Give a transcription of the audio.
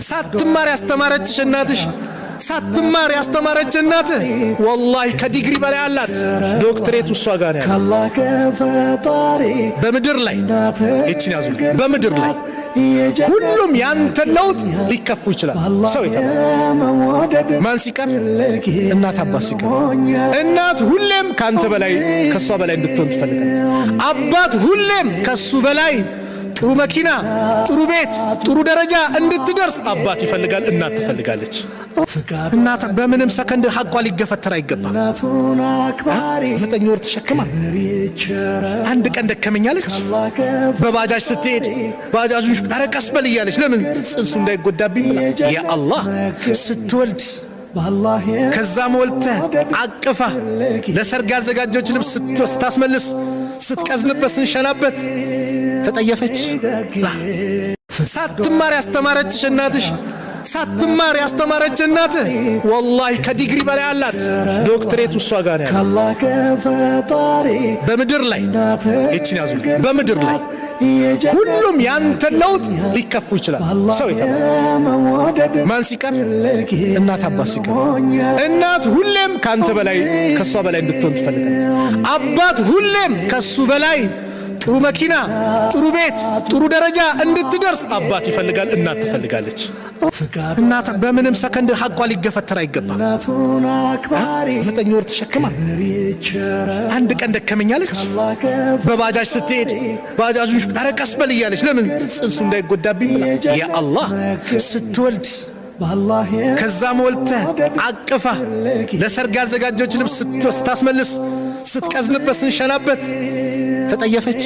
ሳትማር ያስተማረችሽ እናትሽ ሳትማር ያስተማረች እናትህ ወላሂ ከዲግሪ በላይ አላት። ዶክትሬት እሷ ጋር ነው ያለው። በምድር ላይ እቺን ያዙ። በምድር ላይ ሁሉም ያንተ ለውጥ ሊከፉ ይችላል። ሰው ይከፋል። ማን ሲቀር? እናት አባት ሲቀር። እናት ሁሌም ካንተ በላይ ከሷ በላይ እንድትሆን ትፈልጋለች። አባት ሁሌም ከሱ በላይ ጥሩ መኪና፣ ጥሩ ቤት፣ ጥሩ ደረጃ እንድትደርስ አባት ይፈልጋል፣ እናት ትፈልጋለች። እናት በምንም ሰከንድ ሐቋ ሊገፈተር አይገባም። 9 ወር ተሸክማ አንድ ቀን ደከመኛለች። በባጃጅ ስትሄድ ባጃጁን አረቀስ በል እያለች ለምን ጽንሱ እንዳይጎዳብኝ ብላ ያ አላህ ስትወልድ ከዛም ወልተህ አቅፋ ለሰርግ ያዘጋጀች ልብስ ስታስመልስ ስትቀዝንበት ስንሸናበት ተጠየፈች። ሳትማር ያስተማረችሽ እናትሽ ሳትማር ያስተማረች እናትህ ወላሂ ከዲግሪ በላይ አላት። ዶክትሬት እሷ ጋር ነው ያለው። በምድር ላይ እቺን ያዙ። በምድር ላይ ሁሉም ያንተ ለውጥ ሊከፉ ይችላል። ሰው ይከፋል። ማን ሲቀር? እናት አባት ሲቀር። እናት ሁሌም ካንተ በላይ ከሷ በላይ እንድትሆን ትፈልጋለች። አባት ሁሌም ከሱ በላይ ጥሩ መኪና፣ ጥሩ ቤት፣ ጥሩ ደረጃ እንድትደርስ አባት ይፈልጋል፣ እናት ትፈልጋለች። እናት በምንም ሰከንድ ሐቋ ሊገፈተር አይገባም። 9 ወር ተሸክማ አንድ ቀን ደከመኛለች። በባጃጅ ስትሄድ ባጃጁን አረቀስ በል እያለች ለምን ጽንሱ እንዳይጎዳብኝ ብላ ያ አላህ ስትወልድ ከዛም ወልተህ አቅፋ ለሰርግ ያዘጋጀች ልብስ ስታስመልስ ስትቀዝንበት ስንሸናበት ተጠየፈች።